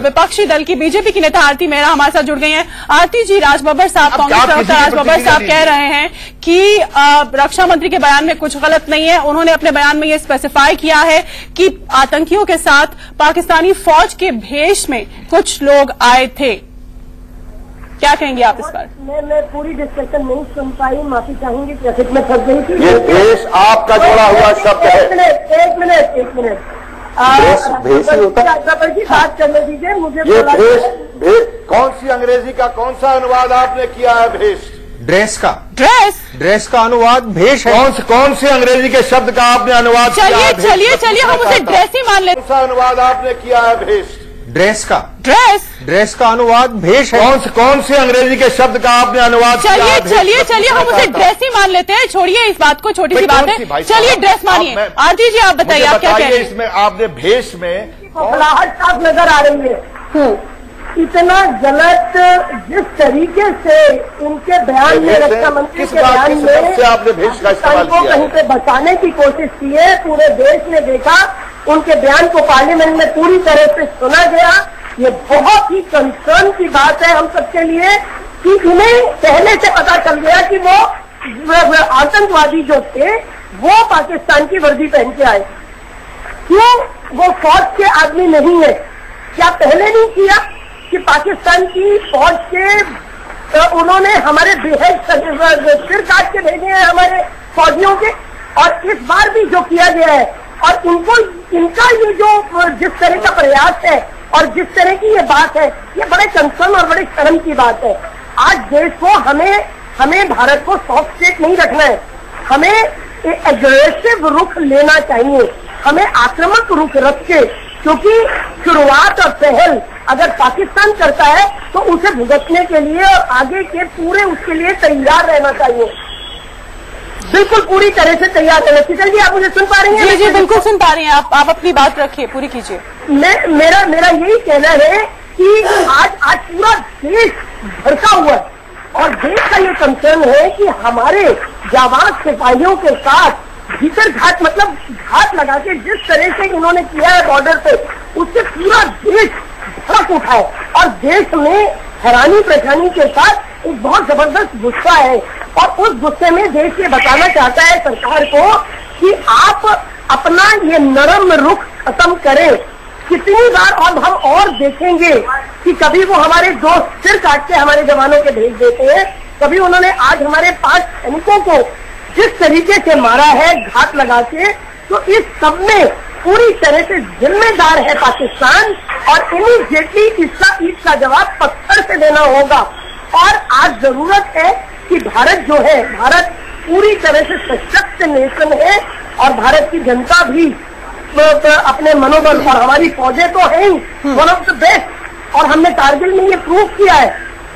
विपक्षी दल की बीजेपी की नेता आरती मेहरा हमारे साथ जुड़ गई हैं। आरती जी, राजबब्बर साहब, कांग्रेस प्रवक्ता राजबब्बर साहब कह रहे हैं कि रक्षा मंत्री के बयान में कुछ गलत नहीं है। उन्होंने अपने बयान में यह स्पेसिफाई किया है कि आतंकियों के साथ पाकिस्तानी फौज के भेष में कुछ लोग आए थे। क्या कहेंगे आप इस पर? मैं पूरी डिस्कशन नहीं सुन पाई, माफी चाहूंगी, ट्रैफिक में फंस गई थी। ये भेष आपका जोड़ा हुआ शब्द है। एक मिनट राजबब्बर जी बात करने दीजिए मुझे। ये भेष कौन सी अंग्रेजी का कौन सा अनुवाद आपने किया है? भेष ड्रेस का ड्रेस का अनुवाद भेष है। कौन से अंग्रेजी के शब्द का आपने अनुवाद किया है? चलिए हम उसे ड्रेस ही मान लेते। कौन सा अनुवाद आपने किया है भेष? ड्रेस का अनुवाद भेष है। कौन से अंग्रेजी के शब्द का आपने अनुवाद किया है? चलिए हम उसे ड्रेस ही मान लेते हैं। छोड़िए इस बात को, छोटी सी बात है। चलिए ड्रेस मानिए। आरती जी आप बताइए, आप क्या कह रहे हैं? इसमें आपने भेष में घबराहट साफ नजर आ रही है। इतना गलत जिस तरीके से उनके बयान में, रक्षा मंत्री के बयान में आपने भेष का इस्तेमाल को कहीं पे बचाने की कोशिश की है। पूरे देश ने देखा, उनके बयान को पार्लियामेंट में पूरी तरह से सुना गया। ये बहुत ही कंसर्न की बात है हम सबके लिए कि उन्हें पहले से पता चल गया कि वो आतंकवादी जो थे वो पाकिस्तान की वर्दी पहन के आए। क्यों वो फौज के आदमी नहीं है? क्या पहले नहीं किया कि पाकिस्तान की फौज के उन्होंने हमारे बेहद सिर काट के भेजे हैं हमारे फौजियों के? और इस बार भी जो किया गया है, और इनका ये जो जिस तरह का प्रयास है और जिस तरह की ये बात है, ये बड़े कंसर्न और बड़े शर्म की बात है। आज देश को हमें भारत को सॉफ्ट स्टेट नहीं रखना है। हमें एग्रेसिव रुख लेना चाहिए। हमें आक्रामक रुख रख के, क्योंकि शुरुआत और पहल अगर पाकिस्तान करता है तो उसे भुगतने के लिए और आगे के पूरे उसके लिए तैयार रहना चाहिए। बिल्कुल पूरी तरह से तैयार रहना। शीतल जी आप मुझे सुन पा रही हैं? जी बिल्कुल सुन पा रही हैं। आप अपनी बात रखिए, पूरी कीजिए। मेरा यही कहना है कि आज पूरा देश भड़का हुआ है और देश का ये कंसर्न है कि हमारे जाबाज सिपाहियों के साथ भीतर घात लगा के जिस तरह से इन्होंने किया है बॉर्डर पे, उससे पूरा देश भड़क उठा है और देश में हैरानी परेशानी के साथ एक बहुत जबरदस्त गुस्सा है। और उस गुस्से में देश ये बताना चाहता है सरकार को कि आप अपना ये नरम रुख खत्म करें। कितनी बार अब हम और देखेंगे कि कभी वो हमारे दोस्त सिर काट के हमारे जवानों के भेज देते हैं, कभी उन्होंने आज हमारे 5 सैनिकों को जिस तरीके से मारा है घात लगा के, तो इस सब में पूरी तरह से जिम्मेदार है पाकिस्तान और इमीडिएटली इसका जवाब पत्थर से देना होगा। और आज जरूरत है कि भारत जो है, भारत पूरी तरह से सशक्त नेशन है और भारत की जनता भी अपने मनोबल, और हमारी फौजें तो हैं ही वन ऑफ द बेस्ट, और हमने कारगिल में ये प्रूव किया है।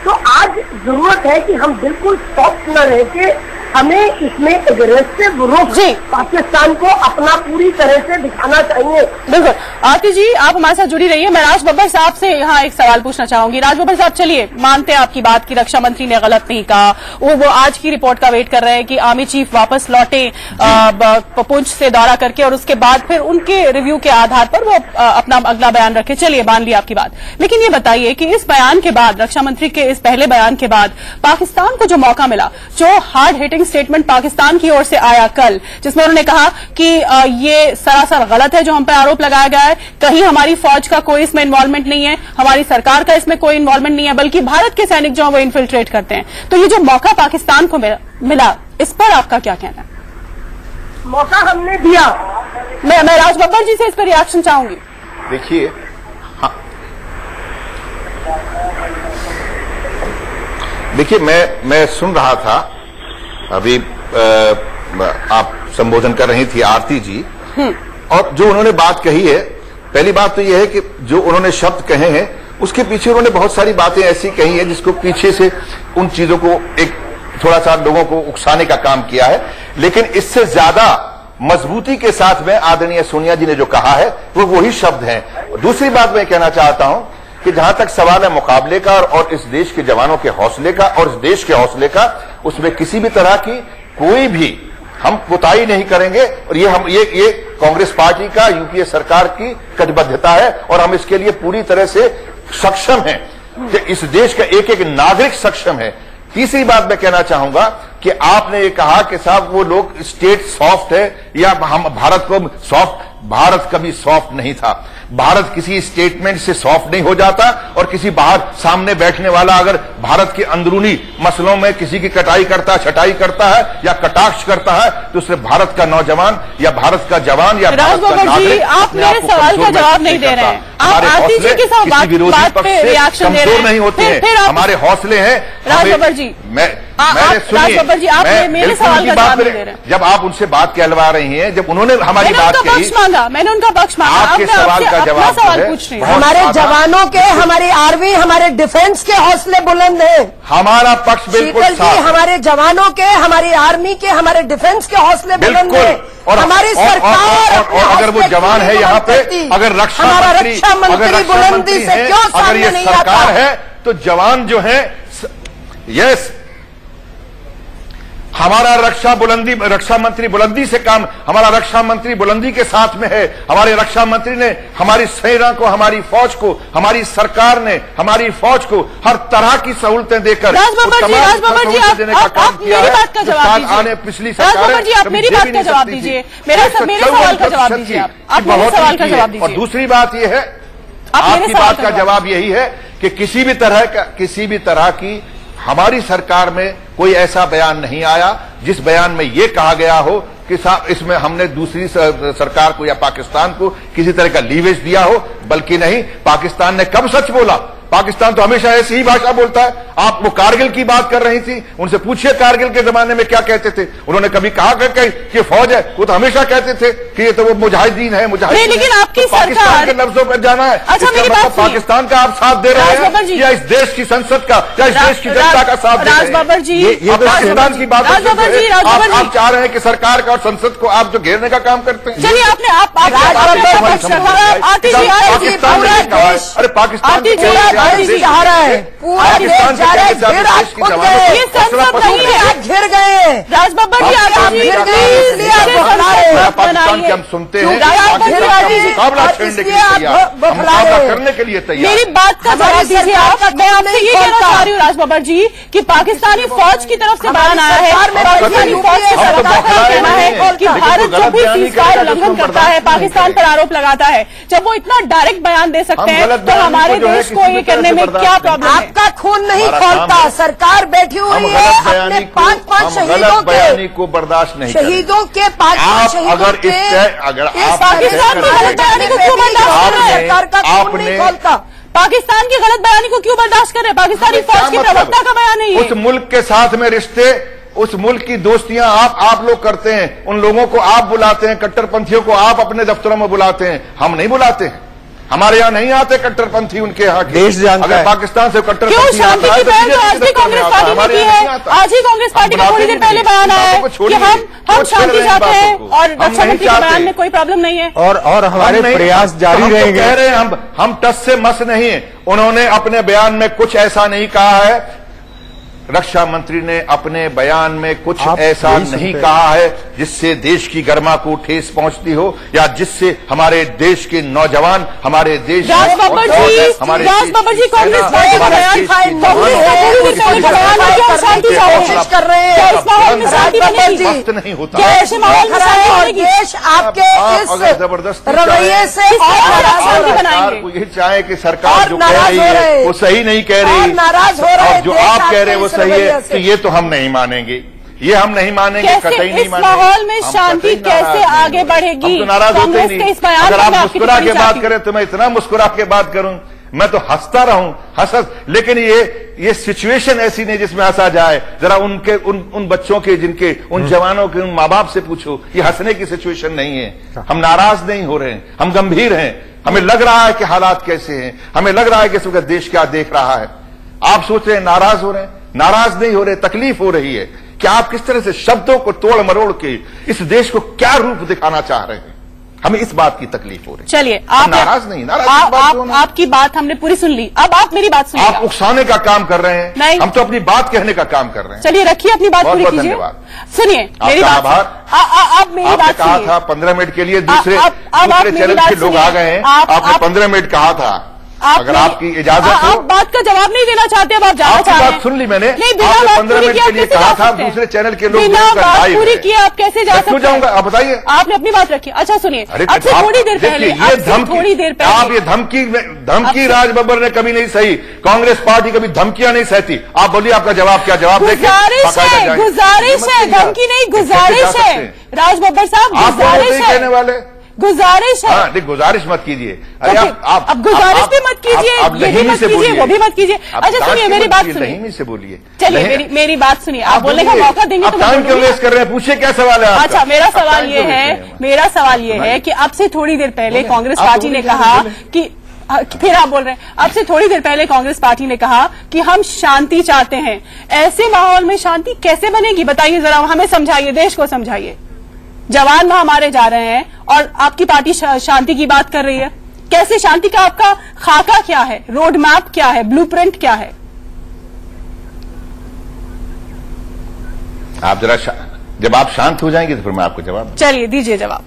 तो आज जरूरत है कि हम बिल्कुल सॉफ्ट न रह के हमें इसमें एग्रेसिव रुख पाकिस्तान को अपना पूरी तरह से दिखाना चाहिए। बिल्कुल। आरती जी आप हमारे साथ जुड़ी रही है। मैं राज बब्बर साहब से यहाँ एक सवाल पूछना चाहूंगी। राज बब्बर साहब, चलिए मानते हैं आपकी बात की रक्षा मंत्री ने गलत नहीं कहा। वो आज की रिपोर्ट का वेट कर रहे हैं कि आर्मी चीफ वापस लौटे पुंछ से दौरा करके, और उसके बाद फिर उनके रिव्यू के आधार पर वो अपना अगला बयान रखे। चलिए मान लिया आपकी बात, लेकिन ये बताइए कि इस बयान के बाद, रक्षा मंत्री के इस पहले बयान के बाद पाकिस्तान को जो मौका मिला, जो हार्ड हिटिंग स्टेटमेंट पाकिस्तान की ओर से आया कल, जिसमें उन्होंने कहा कि ये सरासर गलत है जो हम पर आरोप लगाया गया है, कहीं हमारी फौज का कोई इसमें इन्वॉल्वमेंट नहीं है, हमारी सरकार का इसमें कोई इन्वॉल्वमेंट नहीं है, बल्कि भारत के सैनिक जो है वो इन्फिल्ट्रेट करते हैं। तो ये जो मौका पाकिस्तान को मिला, इस पर आपका क्या कहना है? मौका हमने दिया। मैं राज बब्बर जी से इस पर रिएक्शन चाहूंगी। देखिए, हाँ, देखिए मैं सुन रहा था अभी आप संबोधन कर रही थी आरती जी, और जो उन्होंने बात कही है, पहली बात तो यह है कि जो उन्होंने शब्द कहे हैं उसके पीछे उन्होंने बहुत सारी बातें ऐसी कही हैं जिसको पीछे से उन चीजों को एक थोड़ा सा लोगों को उकसाने का काम किया है। लेकिन इससे ज्यादा मजबूती के साथ में आदरणीय सोनिया जी ने जो कहा है वो वही शब्द हैं। दूसरी बात मैं कहना चाहता हूं कि जहां तक सवाल है मुकाबले का और इस देश के जवानों के हौसले का और इस देश के हौसले का, उसमें किसी भी तरह की कोई भी हम कोताही नहीं करेंगे। और ये कांग्रेस पार्टी का, यूपीए सरकार की कटिबद्धता है और हम इसके लिए पूरी तरह से सक्षम हैं कि इस देश का एक एक नागरिक सक्षम है। तीसरी बात मैं कहना चाहूंगा कि आपने ये कहा कि साहब वो लोग स्टेट सॉफ्ट है या हम भारत को सॉफ्ट, भारत कभी सॉफ्ट नहीं था। भारत किसी स्टेटमेंट से सॉफ्ट नहीं हो जाता, और किसी बाहर सामने बैठने वाला अगर भारत के अंदरूनी मसलों में किसी की कटाई करता, छटाई करता है या कटाक्ष करता है, तो उससे भारत का नौजवान या भारत का जवान या भारत का नागरिक आप मेरे सवाल का जवाब नहीं दे रहे हैं। आप आरती जी के साथ किसी विरोधी पक्ष से कमजोर नहीं होते हैं। हमारे हौसले हैं। राज बब्बर जी, मैं राज बब्बर जी, आप मेरे सवाल का जवाब नहीं दे रहे। जब आप उनसे बात कहलवा रही हैं, जब उन्होंने हमारी बात कही, मैंने उनका पक्ष मांगा, आपके सवाल का जवाब सवाल पूछ रही हूँ। हमारे जवानों के, हमारी आर्मी, हमारे डिफेंस के हौसले बुलंद हैं। हमारा पक्ष बिल्कुल शीतल जी, हमारे जवानों के, हमारी आर्मी के, हमारे डिफेंस के हौसले बुलंद हैं। और हमारी सरकार और अगर वो जवान है यहाँ पे, अगर रक्षा मंत्री बुलंदी से क्यों सामने नहीं आता? सरकार है तो जवान जो है, यस, हमारा रक्षा मंत्री बुलंदी से काम, हमारा रक्षा मंत्री बुलंदी के साथ में है। हमारे रक्षा मंत्री ने हमारी सेना को, हमारी फौज को, हमारी सरकार ने हमारी फौज को हर तरह की सहूलतें देकर राज बब्बर जी, आप मेरी बात का जवाब दीजिए। पिछली राज बब्बर जी, आप मेरी बात का जवाब दीजिए, मेरे सवाल का जवाब दीजिए। आप मेरे सवाल का जवाब दीजिए। और दूसरी बात यह है, आपकी बात का जवाब यही है कि किसी भी तरह की हमारी सरकार में कोई ऐसा बयान नहीं आया जिस बयान में यह कहा गया हो कि साहब इसमें हमने दूसरी सरकार को या पाकिस्तान को किसी तरह का लीवेज दिया हो। बल्कि नहीं, पाकिस्तान ने कब सच बोला? पाकिस्तान तो हमेशा ऐसी ही भाषा बोलता है। आप वो कारगिल की बात कर रही थी, उनसे पूछिए कारगिल के जमाने में क्या कहते थे। उन्होंने कभी कहा कि फौज है? वो तो हमेशा कहते थे कि ये तो वो मुजाहिदीन है, मुजाहिदीन। लेकिन आपकी पाकिस्तान के लफ्जों पर जाना है। अच्छा, मेरी बात पाकिस्तान का आप साथ दे रहे हैं या इस देश की संसद का या इस देश की जनता का साथ दे रहे हैं? राज बब्बर जी, पाकिस्तान की बात आप चाह रहे हैं कि सरकार का और संसद को आप जो घेरने का काम करते हैं। चलिए, आपने अरे पाकिस्तान जा रहा है, पूरा देश जा रहा है, घिर गए। राज बब्बर जी, आप घिर गए, इसलिए आप बखला रहे हैं। पाकिस्तान के हम सुनते हैं, मुकाबला छेड़ने के लिए तैयार, मुकाबला करने के लिए तैयार। मेरी बात का जवाब दीजिए आप। मैं आपसे ये कहना चाह रही हूँ राज बब्बर जी कि पाकिस्तानी फौज की तरफ से बयान आया है, पाकिस्तानी फौज की सरकार का कहना है कि भारत जो भी सीज़फायर उल्लंघन करता है, पाकिस्तान पर आरोप लगाता है। जब वो इतना डायरेक्ट बयान दे सकते हैं तो हमारे देश को ये करने में क्या प्रॉब्लम है? आपका खून नहीं खोलता, सरकार बैठी हुई है अपने 5-5 शहीदों बयानी को बर्दाश्त नहीं, शहीदों के 5-5 शहीदों के, अगर पाकिस्तान की गलत बयानी को क्यों बर्दाश्त कर रहे हैं? सरकार का खून नहीं खोलता। पाकिस्तान की गलत बयानी को क्यों बर्दाश्त कर रहे हैं? पाकिस्तानी फौज की प्रवक्ता का बयान है ये। उस मुल्क के साथ में रिश्ते, उस मुल्क की दोस्तियां आप लोग करते हैं, उन लोगों को आप बुलाते हैं, कट्टरपंथियों को आप अपने दफ्तरों में बुलाते हैं, हम नहीं बुलाते हैं। हमारे यहाँ नहीं आते कट्टरपंथी, उनके यहाँ देश जानता है। अगर पाकिस्तान से कट्टरपंथी क्यों शांति की पहल तो आज भी कांग्रेस पार्टी ने की है। आज ही कांग्रेस पार्टी का थोड़ी देर पहले बयान आया है कि हम शांति चाहते हैं और रक्षा मंत्री के बयान में कोई प्रॉब्लम नहीं है। और हमारे प्रयास जारी रहेंगे। कह रहे हैं हम टस से मस नहीं है। उन्होंने अपने बयान में कुछ ऐसा नहीं कहा है, रक्षा मंत्री ने अपने बयान में कुछ ऐसा नहीं कहा है जिससे देश की गर्मा को ठेस पहुंचती हो या जिससे हमारे देश के नौजवान, हमारे देश राज बब्बर जी कांग्रेस पार्टी का बयान कोशिश कर रहे हैं, वक्त नहीं होता। ऐसे माहौल में शांति देश आपके इस जबरदस्ती रवैये से सरकार को ये चाहे कि सरकार जो कह रही है वो सही नहीं कह रही, नाराज हो रहे हैं, जो आप कह रहे हैं वो सही है, तो ये तो हम नहीं मानेंगे, ये हम नहीं मानेंगे, कतई नहीं मानेंगे। इस माहौल में शांति कैसे आगे बढ़ेगी? हम तो नाराज होते ही नहीं। अगर आप मुस्कुरा के बात करें तो मैं इतना मुस्कुरा के बात करूं, मैं तो हंसता रहूं, लेकिन ये सिचुएशन ऐसी नहीं जिसमें हंसा जाए। जरा उन बच्चों के, जिनके, उन जवानों के, उन माँ बाप से पूछो, ये हंसने की सिचुएशन नहीं है। हम नाराज नहीं हो रहे हैं, हम गंभीर हैं। हमें लग रहा है कि हालात कैसे हैं, हमें लग रहा है कि इस वक्त देश क्या देख रहा है। आप सोच रहे हैं नाराज हो रहे हैं, नाराज नहीं हो रहे, तकलीफ हो रही है कि आप किस तरह से शब्दों को तोड़ मरोड़ के इस देश को क्या रूप दिखाना चाह रहे हैं। हमें इस बात की तकलीफ हो रही है। चलिए, आप नाराज नहीं, आपकी बात हमने पूरी सुन ली, अब आप मेरी बात सुनिए। आप उकसाने का काम कर रहे हैं, नहीं, हम तो अपनी बात कहने का काम कर रहे हैं। चलिए, रखिए अपनी बात पूरी कीजिए। सुनिए मेरी बात, आप मेरी बात कहा था 15 मिनट के लिए दूसरे चैनल के लोग आ गए हैं, आपने 15 मिनट कहा था। अगर आपकी इजाजत हो, आप बात का जवाब नहीं देना चाहते, अब आप जाना चाह रहे हैं। बात सुन ली मैंने, नहीं, बिना बात 15 मिनट के लिए कहा था, दूसरे चैनल के लोग बिना बात पूरी किए आप कैसे जा सकते हैं? जाऊंगा, आप बताइए। आपने अपनी बात रखी। अच्छा सुनिए, अब से थोड़ी देर पहले, आप ये धमकी राज बब्बर ने कभी नहीं सही, कांग्रेस पार्टी कभी धमकियां नहीं सहती। आप बोलिए, आपका जवाब क्या? जवाब देखिए, गुजारिश है, धमकी नहीं, गुजारिश है राज बब्बर साहब, गुजारिश है। कहने वाले गुजारिश है। हाँ, गुजारिश मत कीजिए। अरे आप अब गुजारिश भी मत कीजिए, ये भी मत कीजिए, वो भी मत कीजिए। अच्छा सुनिए, मेरी बात सुनिए, लहीमी से बोलिए। चलिए मेरी बात सुनिए, आप बोलने का मौका देंगे तो टाइम क्यों वेस्ट कर रहे हैं? पूछिए क्या सवाल है आपका? अच्छा, मेरा सवाल ये है कि अब से थोड़ी देर पहले कांग्रेस पार्टी ने कहा कि फिर आप बोल रहे हैं, अब से थोड़ी देर पहले कांग्रेस पार्टी ने कहा कि हम शांति चाहते हैं। ऐसे माहौल में शांति कैसे बनेगी? बताइए जरा, हमें समझाइए, देश को समझाइए। जवान वहां मारे जा रहे हैं और आपकी पार्टी शांति की बात कर रही है। कैसे शांति का आपका खाका क्या है, रोड मैप क्या है, ब्लूप्रिंट क्या है? आप जरा जब आप शांत हो जाएंगे तो फिर मैं आपको जवाब। चलिए दीजिए जवाब।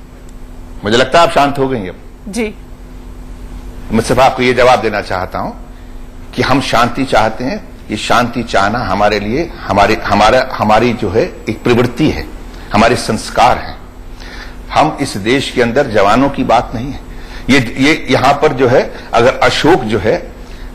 मुझे लगता है आप शांत हो गई अब। जी, मैं सिर्फ आपको ये जवाब देना चाहता हूं कि हम शांति चाहते हैं। ये शांति चाहना हमारे लिए हमारी जो है एक प्रवृत्ति है, हमारे संस्कार हैं। हम इस देश के अंदर जवानों की बात नहीं है। ये यहां पर जो है, अगर अशोक जो है,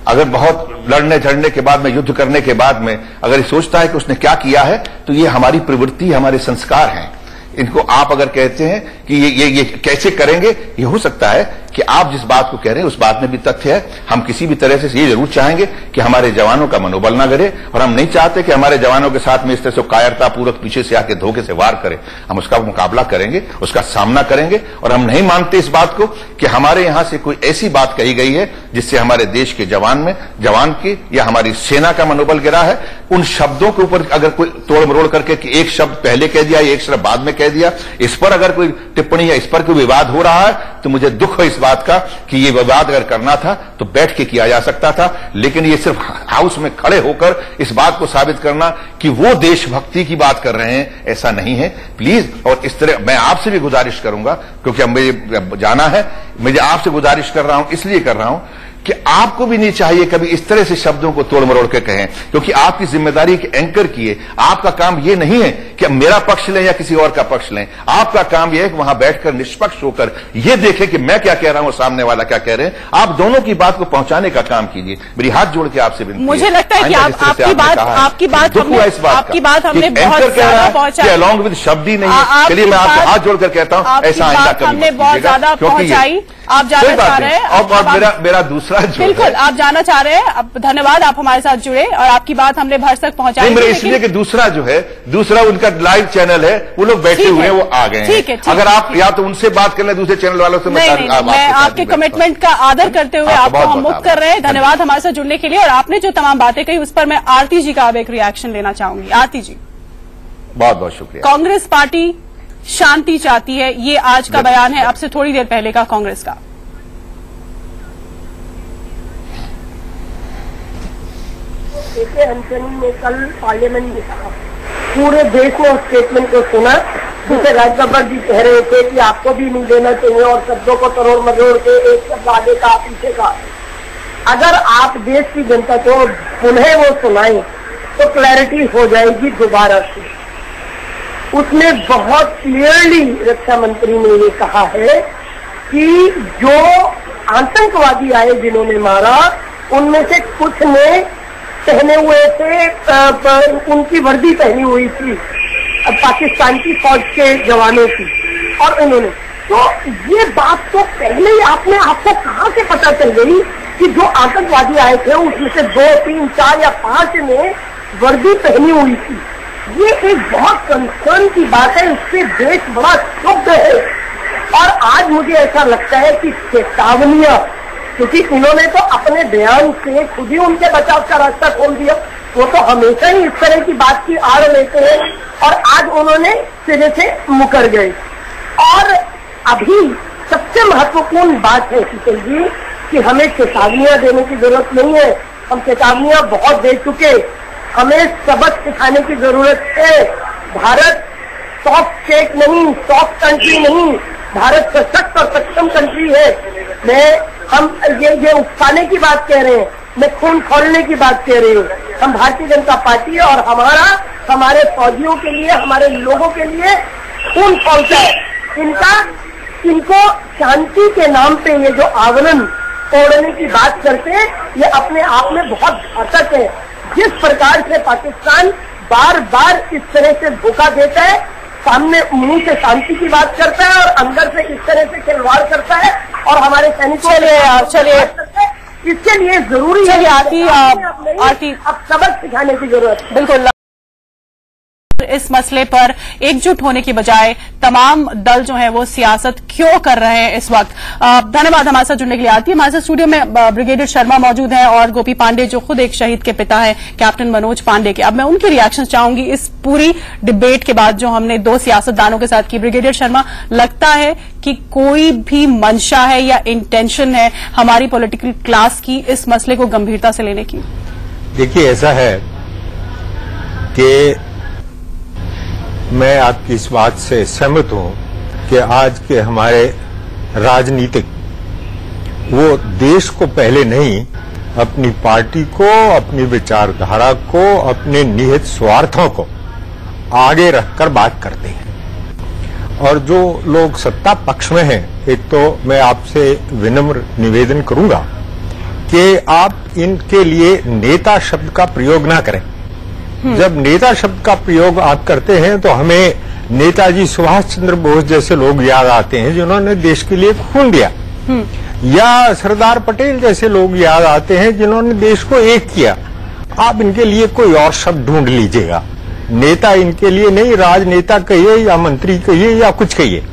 अगर बहुत लड़ने झड़ने के बाद में, युद्ध करने के बाद में अगर ये सोचता है कि उसने क्या किया है, तो ये हमारी प्रवृत्ति, हमारे संस्कार हैं। इनको आप अगर कहते हैं कि ये कैसे करेंगे, ये हो सकता है कि आप जिस बात को कह रहे हैं उस बात में भी तथ्य है। हम किसी भी तरह से ये जरूर चाहेंगे कि हमारे जवानों का मनोबल ना गिरे, और हम नहीं चाहते कि हमारे जवानों के साथ में इस तरह से कायरता पूर्वक पीछे से आके धोखे से वार करे। हम उसका मुकाबला करेंगे, उसका सामना करेंगे, और हम नहीं मानते इस बात को कि हमारे यहां से कोई ऐसी बात कही गई है जिससे हमारे देश के जवान की या हमारी सेना का मनोबल गिरा है। उन शब्दों के ऊपर अगर कोई तोड़ मरोड़ करके कि एक शब्द पहले कह दिया, एक शब्द बाद में कह दिया, इस पर अगर कोई टिप्पणी या इस पर कोई विवाद हो रहा है, तो मुझे दुख है इस बात का कि ये विवाद अगर करना था तो बैठ के किया जा सकता था। लेकिन ये सिर्फ हाउस में खड़े होकर इस बात को साबित करना कि वो देशभक्ति की बात कर रहे हैं, ऐसा नहीं है। प्लीज, और इस तरह मैं आपसे भी गुजारिश करूंगा, क्योंकि अब मुझे जाना है, मुझे आपसे गुजारिश कर रहा हूं, इसलिए कर रहा हूं कि आपको भी नहीं चाहिए कभी इस तरह से शब्दों को तोड़ मरोड़ के कहें, क्योंकि आपकी जिम्मेदारी के एंकर की है। आपका काम यह नहीं है कि मेरा पक्ष लें या किसी और का पक्ष लें। आपका काम यह है कि वहां बैठकर निष्पक्ष होकर यह देखें कि मैं क्या कह रहा हूं, सामने वाला क्या कह रहे हैं। आप दोनों की बात को पहुंचाने का काम कीजिए। मेरी हाथ जोड़ के आपसे विनती है। मुझे लगता है कि आपकी बात हमने बहुत ज्यादा पहुंचाई, अलॉन्ग विद शब्द ही नहीं है। चलिए मैं आपसे हाथ जोड़कर कहता हूं, ऐसा आइंदा कभी हमने बहुत ज्यादा पहुंचाई। आप जाना चाह रहे हैं, और मेरा दूसरा बिल्कुल आप जाना चाह रहे हैं। अब धन्यवाद, आप हमारे साथ जुड़े और आपकी बात हमने भर तक पहुंचाई। मेरे इसलिए कि दूसरा उनका लाइव चैनल है, वो लोग बैठे हुए हैं, वो आ गए हैं। अगर आप या तो उनसे बात कर लें, दूसरे चैनल वालों से। मैं आपके कमिटमेंट का आदर करते हुए आपको हम मुक्त कर रहे हैं। धन्यवाद हमारे साथ जुड़ने के लिए। और आपने जो तमाम बातें कही उस पर मैं आरती जी का अब एक रिएक्शन लेना चाहूंगी। आरती जी, बहुत बहुत शुक्रिया। कांग्रेस पार्टी शांति चाहती है, ये आज का बयान है अब से थोड़ी देर पहले का कांग्रेस का। हंसनी ने कल पार्लियामेंट में कहा, पूरे देश ने उस स्टेटमेंट को सुना जिसे राजगब्बर जी कह रहे थे कि आपको भी नहीं देना चाहिए, और शब्दों को तरोड़ मरोड़ के एक शब्द आगे का पीछे का। अगर आप देश की जनता को पुनः वो सुनाएं तो क्लैरिटी हो जाएगी दोबारा से। उसमें बहुत क्लियरली रक्षा मंत्री ने ये कहा है कि जो आतंकवादी आए जिन्होंने मारा, उनमें से कुछ ने पहने हुए थे, उनकी वर्दी पहनी हुई थी पाकिस्तान की फौज के जवानों की, और उन्होंने तो ये बात तो पहले ही आपको कहां से पता चल गई कि जो आतंकवादी आए थे उसमें से 2, 3, 4 या 5 ने वर्दी पहनी हुई थी। ये एक बहुत कंसर्न की बात है, इससे देश बड़ा क्षुब्ध है। और आज मुझे ऐसा लगता है कि चेतावनियां, क्योंकि इन्होंने तो अपने बयान से खुद ही उनके बचाव का रास्ता खोल दिया। वो तो हमेशा ही इस तरह की बात की आड़ लेते हैं, और आज उन्होंने सिरे से मुकर गए। और अभी सबसे महत्वपूर्ण बात है शीतल जी कि हमें चेतावनियां देने की जरूरत नहीं है, हम चेतावनियां बहुत दे चुके। हमें सबक सिखाने की जरूरत है। भारत सॉफ्ट स्टेट नहीं, सॉफ्ट कंट्री नहीं, भारत सशक्त और सक्षम कंट्री है। हम ये उकसाने की बात कह रहे हैं, मैं खून खोलने की बात कह रही हूँ। हम भारतीय जनता पार्टी है और हमारे फौजियों के लिए, हमारे लोगों के लिए खून खोलता है। इनको शांति के नाम पे ये जो आवरण तोड़ने की बात करते हैं, ये अपने आप में बहुत घातक है। जिस प्रकार से पाकिस्तान बार बार इस तरह से धोखा देता है, सामने मुंह से शांति की बात करता है और अंदर से इस तरह से खिलवाड़ करता है और हमारे सैनिकों चलिए इसके लिए जरूरी है आरती अब सबक सिखाने की जरूरत है। बिल्कुल। इस मसले पर एकजुट होने की बजाय तमाम दल जो है वो सियासत क्यों कर रहे हैं इस वक्त। धन्यवाद हमारे साथ जुड़ने के लिए। आती है हमारे साथ स्टूडियो में ब्रिगेडियर शर्मा मौजूद हैं और गोपी पांडे जो खुद एक शहीद के पिता हैं, कैप्टन मनोज पांडे के। अब मैं उनके रिएक्शन चाहूंगी इस पूरी डिबेट के बाद जो हमने दो सियासतदानों के साथ की। ब्रिगेडियर शर्मा, लगता है कि कोई भी मंशा है या इंटेंशन है हमारी पॉलिटिकल क्लास की इस मसले को गंभीरता से लेने की? देखिए, ऐसा है कि मैं आपकी इस बात से सहमत हूं कि आज के हमारे राजनीतिक वो देश को पहले नहीं, अपनी पार्टी को, अपनी विचारधारा को, अपने निहित स्वार्थों को आगे रखकर बात करते हैं। और जो लोग सत्ता पक्ष में हैं, एक तो मैं आपसे विनम्र निवेदन करूंगा कि आप इनके लिए नेता शब्द का प्रयोग ना करें। जब नेता शब्द का प्रयोग आप करते हैं तो हमें नेताजी सुभाष चंद्र बोस जैसे लोग याद आते हैं जिन्होंने देश के लिए खून दिया, या सरदार पटेल जैसे लोग याद आते हैं जिन्होंने देश को एक किया। आप इनके लिए कोई और शब्द ढूंढ लीजिएगा। नेता इनके लिए नहीं, राजनेता कहिए या मंत्री कहिए या कुछ कहिए।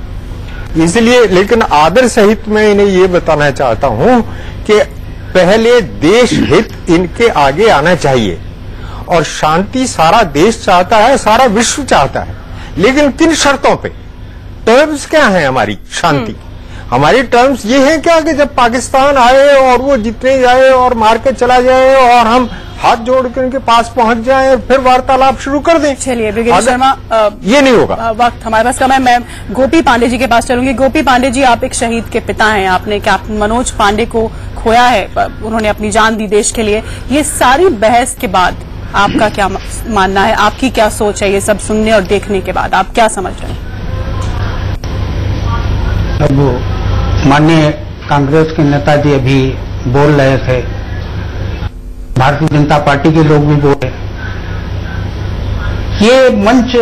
इसलिए लेकिन आदर सहित मैं इन्हें ये बताना चाहता हूं कि पहले देश हित इनके आगे आना चाहिए। और शांति सारा देश चाहता है, सारा विश्व चाहता है, लेकिन किन शर्तों पे? टर्म्स क्या है हमारी शांति? हमारी टर्म्स ये है क्या कि जब पाकिस्तान आए और वो जितने जाए और मार के चला जाए और हम हाथ जोड़ के उनके पास पहुंच जाएं और फिर वार्तालाप शुरू कर दें? चलिए ब्रिगेडियर शर्मा, ये नहीं होगा। वक्त हमारे पास कम है। मैं गोपी पांडे जी के पास चलूंगी। गोपी पांडे जी, आप एक शहीद के पिता हैं, आपने कैप्टन मनोज पांडे को खोया है, उन्होंने अपनी जान दी देश के लिए। ये सारी बहस के बाद आपका क्या मानना है, आपकी क्या सोच है? ये सब सुनने और देखने के बाद आप क्या समझ रहे हैं? अब माननीय कांग्रेस के नेताजी अभी बोल रहे थे, भारतीय जनता पार्टी के लोग भी बोले, ये मंच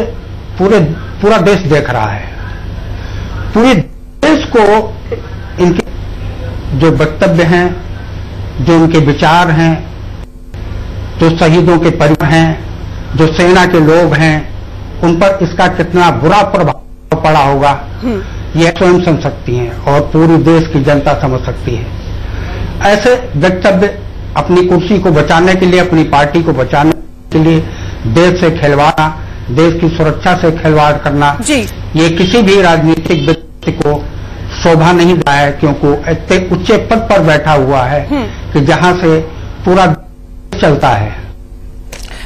पूरा देश देख रहा है। पूरे देश को इनके जो वक्तव्य हैं, जो उनके विचार हैं, जो शहीदों के परिवार हैं, जो सेना के लोग हैं, उन पर इसका कितना बुरा प्रभाव पड़ा होगा ये स्वयं समझ सकती हैं और पूरी देश की जनता समझ सकती है। ऐसे वक्तव्य अपनी कुर्सी को बचाने के लिए, अपनी पार्टी को बचाने के लिए देश से खिलवाड़, देश की सुरक्षा से खिलवाड़ करना, ये किसी भी राजनीतिक व्यक्ति को शोभा नहीं देता है, क्योंकि इतने उच्चे पद पर बैठा हुआ है कि जहां से पूरा चलता है।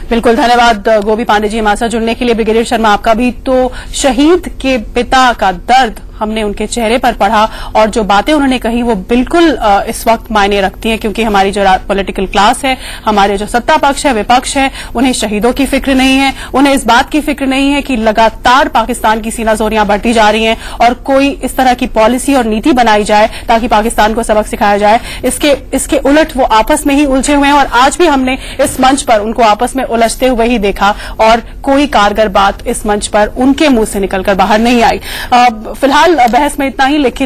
बिल्कुल, धन्यवाद गोपी पांडे जी हमारे साथ जुड़ने के लिए। ब्रिगेडियर शर्मा, आपका भी तो शहीद के पिता का दर्द हमने उनके चेहरे पर पढ़ा और जो बातें उन्होंने कही वो बिल्कुल इस वक्त मायने रखती हैं, क्योंकि हमारी जो पॉलिटिकल क्लास है, हमारे जो सत्ता पक्ष है, विपक्ष है, उन्हें शहीदों की फिक्र नहीं है, उन्हें इस बात की फिक्र नहीं है कि लगातार पाकिस्तान की सीनाजोरियां बढ़ती जा रही हैं और कोई इस तरह की पॉलिसी और नीति बनाई जाए ताकि पाकिस्तान को सबक सिखाया जाए। इसके उलट वो आपस में ही उलझे हुए हैं और आज भी हमने इस मंच पर उनको आपस में उलझते हुए ही देखा और कोई कारगर बात इस मंच पर उनके मुंह से निकलकर बाहर नहीं आई। फिलहाल बहस में इतना ही, लेकिन